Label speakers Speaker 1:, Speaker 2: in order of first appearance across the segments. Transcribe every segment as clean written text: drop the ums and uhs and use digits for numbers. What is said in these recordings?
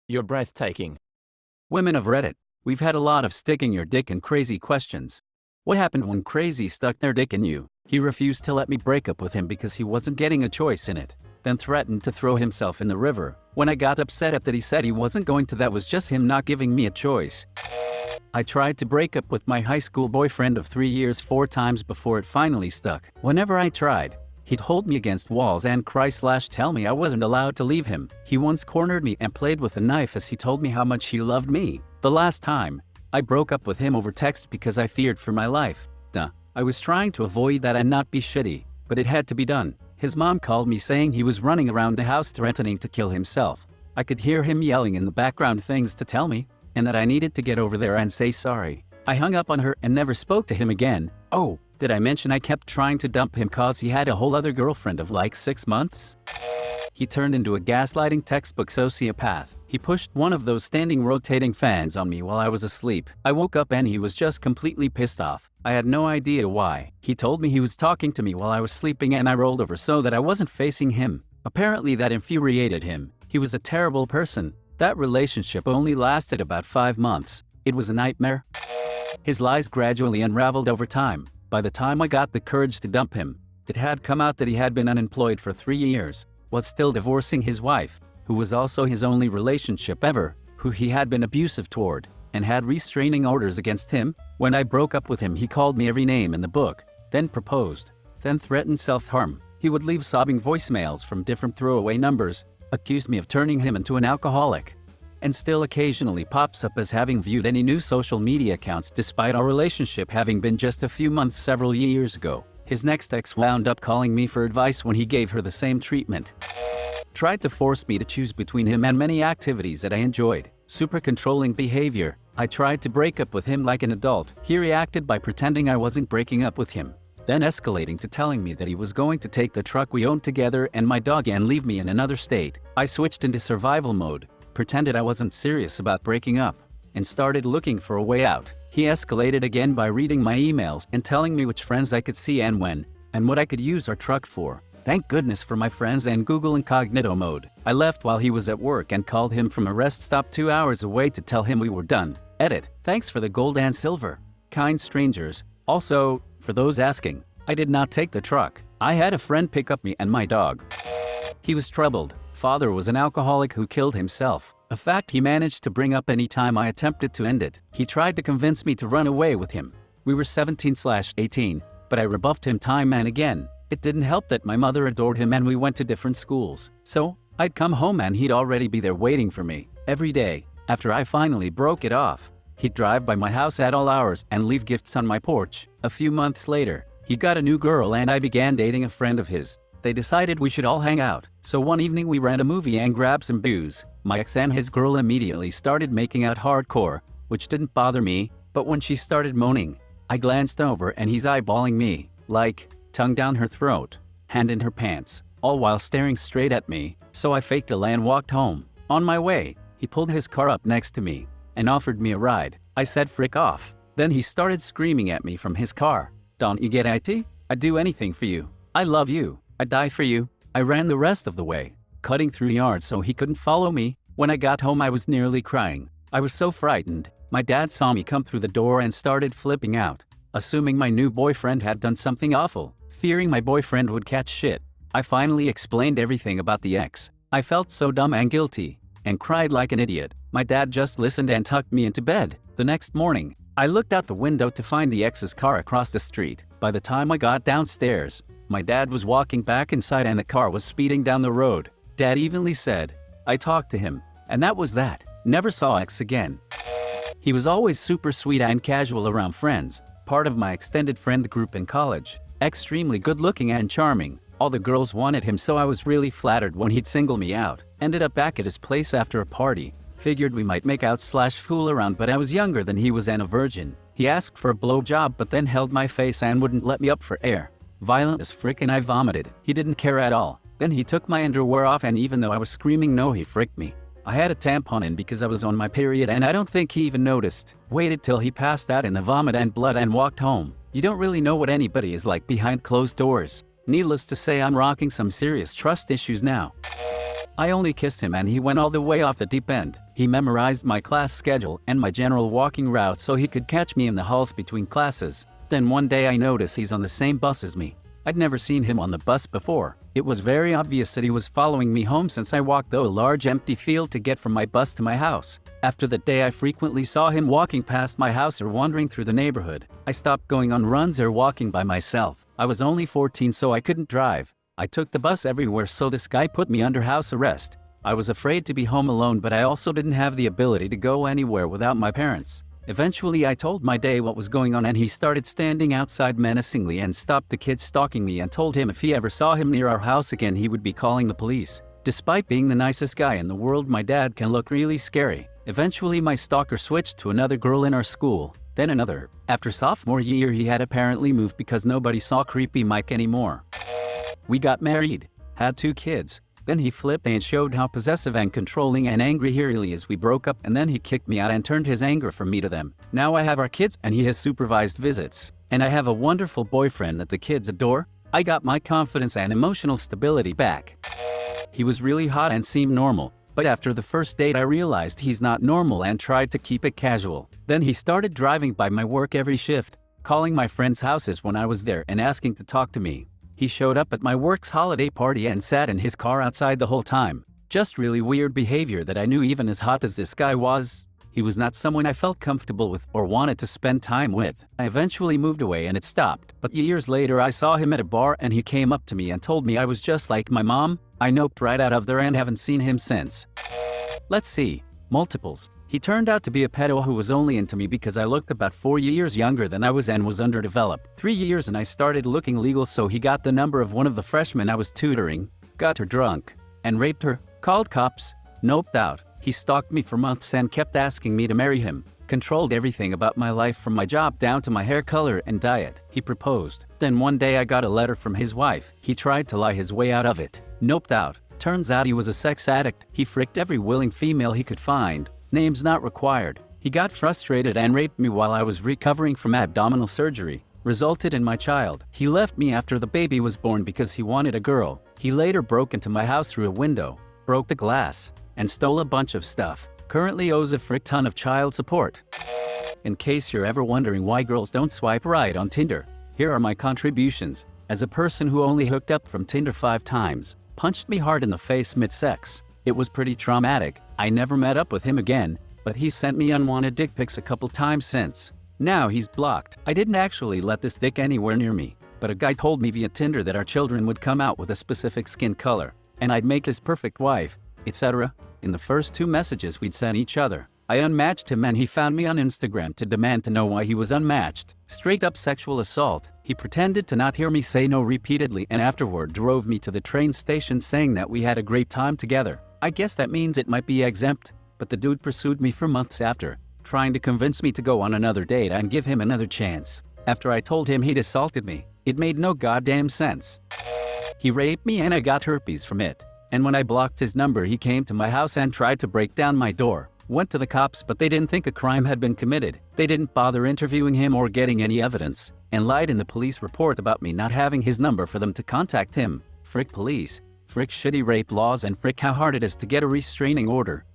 Speaker 1: You're breathtaking.
Speaker 2: Women of Reddit, we've had a lot of sticking your dick in crazy questions. What happened when Crazy stuck their dick in you? He refused to let me break up with him because he wasn't getting a choice in it, then threatened to throw himself in the river. When I got upset at that, he said he wasn't going to. That was just him not giving me a choice. I tried to break up with my high school boyfriend of 3 years 4 times before it finally stuck. Whenever I tried, he'd hold me against walls and cry/tell me I wasn't allowed to leave him. He once cornered me and played with a knife as he told me how much he loved me. The last time, I broke up with him over text because I feared for my life. I was trying to avoid that and not be shitty, but it had to be done. His mom called me saying he was running around the house threatening to kill himself. I could hear him yelling in the background things to tell me, and that I needed to get over there and say sorry. I hung up on her and never spoke to him again. Oh, did I mention I kept trying to dump him cause he had a whole other girlfriend of like 6 months? He turned into a gaslighting textbook sociopath. He pushed one of those standing rotating fans on me while I was asleep. I woke up and he was just completely pissed off. I had no idea why. He told me he was talking to me while I was sleeping and I rolled over so that I wasn't facing him. Apparently that infuriated him. He was a terrible person. That relationship only lasted about 5 months. It was a nightmare. His lies gradually unraveled over time. By the time I got the courage to dump him, it had come out that he had been unemployed for 3 years, was still divorcing his wife, who was also his only relationship ever, who he had been abusive toward, and had restraining orders against him. When I broke up with him, he called me every name in the book, then proposed, then threatened self-harm. He would leave sobbing voicemails from different throwaway numbers, accused me of turning him into an alcoholic, and still occasionally pops up as having viewed any new social media accounts despite our relationship having been just a few months several years ago. His next ex wound up calling me for advice when he gave her the same treatment. Tried to force me to choose between him and many activities that I enjoyed. Super controlling behavior. I tried to break up with him like an adult. He reacted by pretending I wasn't breaking up with him, then escalating to telling me that he was going to take the truck we owned together and my dog and leave me in another state. I switched into survival mode, pretended I wasn't serious about breaking up, and started looking for a way out. He escalated again by reading my emails and telling me which friends I could see and when, and what I could use our truck for. Thank goodness for my friends and Google Incognito mode. I left while he was at work and called him from a rest stop 2 hours away to tell him we were done. Edit. Thanks for the gold and silver. Kind strangers. Also, for those asking, I did not take the truck. I had a friend pick up me and my dog. He was troubled. Father was an alcoholic who killed himself, a fact he managed to bring up any time I attempted to end it. He tried to convince me to run away with him. We were 17/18, but I rebuffed him time and again. It didn't help that my mother adored him and we went to different schools. So, I'd come home and he'd already be there waiting for me. Every day, after I finally broke it off, he'd drive by my house at all hours and leave gifts on my porch. A few months later, he got a new girl and I began dating a friend of his. They decided we should all hang out. So one evening we ran a movie and grabbed some booze. My ex and his girl immediately started making out hardcore, which didn't bother me, but when she started moaning, I glanced over and he's eyeballing me, like, tongue down her throat, hand in her pants, all while staring straight at me. So I faked a lie and walked home. On my way, he pulled his car up next to me and offered me a ride. I said frick off. Then he started screaming at me from his car. Don't you get it? I'd do anything for you. I love you. I'd die for you. I ran the rest of the way, cutting through yards so he couldn't follow me. When I got home I was nearly crying. I was so frightened. My dad saw me come through the door and started flipping out, assuming my new boyfriend had done something awful. Fearing my boyfriend would catch shit, I finally explained everything about the ex. I felt so dumb and guilty, and cried like an idiot. My dad just listened and tucked me into bed. The next morning, I looked out the window to find the ex's car across the street. By the time I got downstairs, my dad was walking back inside and the car was speeding down the road. Dad evenly said, I talked to him, and that was that. Never saw ex again. He was always super sweet and casual around friends, part of my extended friend group in college. Extremely good looking and charming. All the girls wanted him, so I was really flattered when he'd single me out. Ended up back at his place after a party. Figured we might make out/fool around, but I was younger than he was and a virgin. He asked for a blowjob but then held my face and wouldn't let me up for air. Violent as frick and I vomited. He didn't care at all. Then he took my underwear off and even though I was screaming no, he fricked me. I had a tampon in because I was on my period and I don't think he even noticed. Waited till he passed out in the vomit and blood and walked home. You don't really know what anybody is like behind closed doors. Needless to say, I'm rocking some serious trust issues now. I only kissed him and he went all the way off the deep end. He memorized my class schedule and my general walking route so he could catch me in the halls between classes. Then one day I notice he's on the same bus as me. I'd never seen him on the bus before. It was very obvious that he was following me home since I walked through a large empty field to get from my bus to my house. After that day I frequently saw him walking past my house or wandering through the neighborhood. I stopped going on runs or walking by myself. I was only 14 so I couldn't drive. I took the bus everywhere so this guy put me under house arrest. I was afraid to be home alone but I also didn't have the ability to go anywhere without my parents. Eventually I told my dad what was going on and he started standing outside menacingly and stopped the kid stalking me and told him if he ever saw him near our house again he would be calling the police. Despite being the nicest guy in the world, my dad can look really scary. Eventually my stalker switched to another girl in our school, then another. After sophomore year he had apparently moved because nobody saw Creepy Mike anymore. We got married, had 2 kids. Then he flipped and showed how possessive and controlling and angry he really is. We broke up and then he kicked me out and turned his anger from me to them. Now I have our kids and he has supervised visits. And I have a wonderful boyfriend that the kids adore. I got my confidence and emotional stability back. He was really hot and seemed normal. But after the first date I realized he's not normal and tried to keep it casual. Then he started driving by my work every shift, calling my friends' houses when I was there and asking to talk to me. He showed up at my work's holiday party and sat in his car outside the whole time. Just really weird behavior that I knew even as hot as this guy was, he was not someone I felt comfortable with or wanted to spend time with. I eventually moved away and it stopped. But years later I saw him at a bar and he came up to me and told me I was just like my mom. I noped right out of there and haven't seen him since. Let's see. Multiples. He turned out to be a pedo who was only into me because I looked about 4 years younger than I was and was underdeveloped. 3 years and I started looking legal, so he got the number of one of the freshmen I was tutoring, got her drunk, and raped her, called cops, noped out. He stalked me for months and kept asking me to marry him, controlled everything about my life from my job down to my hair color and diet. He proposed. Then one day I got a letter from his wife. He tried to lie his way out of it, noped out. Turns out he was a sex addict. He fricked every willing female he could find. Names not required. He got frustrated and raped me while I was recovering from abdominal surgery. Resulted in my child. He left me after the baby was born because he wanted a girl. He later broke into my house through a window, broke the glass, and stole a bunch of stuff. Currently owes a frick ton of child support. In case you're ever wondering why girls don't swipe right on Tinder, here are my contributions. As a person who only hooked up from Tinder 5 times, punched me hard in the face mid-sex. It was pretty traumatic. I never met up with him again, but he's sent me unwanted dick pics a couple times since. Now he's blocked. I didn't actually let this dick anywhere near me, but a guy told me via Tinder that our children would come out with a specific skin color, and I'd make his perfect wife, etc. In the first 2 messages we'd sent each other, I unmatched him and he found me on Instagram to demand to know why he was unmatched. Straight up sexual assault. He pretended to not hear me say no repeatedly and afterward drove me to the train station saying that we had a great time together. I guess that means it might be exempt, but the dude pursued me for months after, trying to convince me to go on another date and give him another chance. After I told him he'd assaulted me, it made no goddamn sense. He raped me and I got herpes from it. And when I blocked his number he came to my house and tried to break down my door. Went to the cops but they didn't think a crime had been committed. They didn't bother interviewing him or getting any evidence, and lied in the police report about me not having his number for them to contact him. Frick police. Frick shitty rape laws and frick how hard it is to get a restraining order.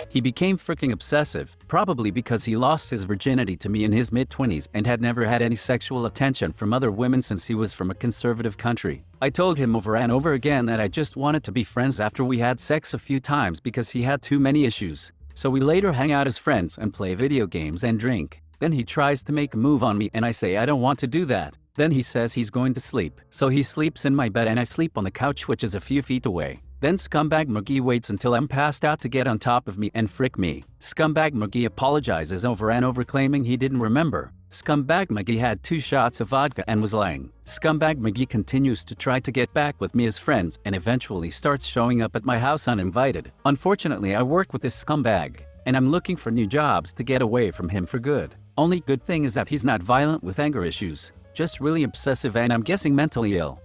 Speaker 2: He became fricking obsessive, probably because he lost his virginity to me in his mid-20s and had never had any sexual attention from other women since he was from a conservative country. I told him over and over again that I just wanted to be friends after we had sex a few times because he had too many issues. So we later hang out as friends and play video games and drink. Then he tries to make a move on me and I say I don't want to do that. Then he says he's going to sleep. So he sleeps in my bed and I sleep on the couch, which is a few feet away. Then Scumbag McGee waits until I'm passed out to get on top of me and frick me. Scumbag McGee apologizes over and over, claiming he didn't remember. Scumbag McGee had 2 shots of vodka and was lying. Scumbag McGee continues to try to get back with me as friends and eventually starts showing up at my house uninvited. Unfortunately, I work with this scumbag, and I'm looking for new jobs to get away from him for good. Only good thing is that he's not violent with anger issues, just really obsessive and I'm guessing mentally ill.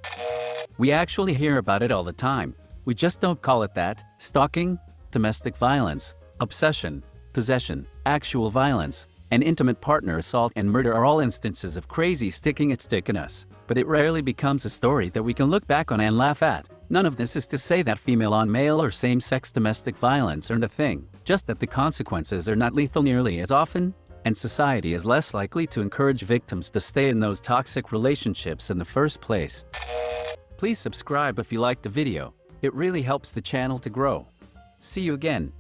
Speaker 2: We actually hear about it all the time. We just don't call it that. Stalking, domestic violence, obsession, possession, actual violence, and intimate partner assault and murder are all instances of crazy sticking its dick in us. But it rarely becomes a story that we can look back on and laugh at. None of this is to say that female on male or same-sex domestic violence aren't a thing, just that the consequences are not lethal nearly as often, and society is less likely to encourage victims to stay in those toxic relationships in the first place. Please subscribe if you liked the video. It really helps the channel to grow. See you again.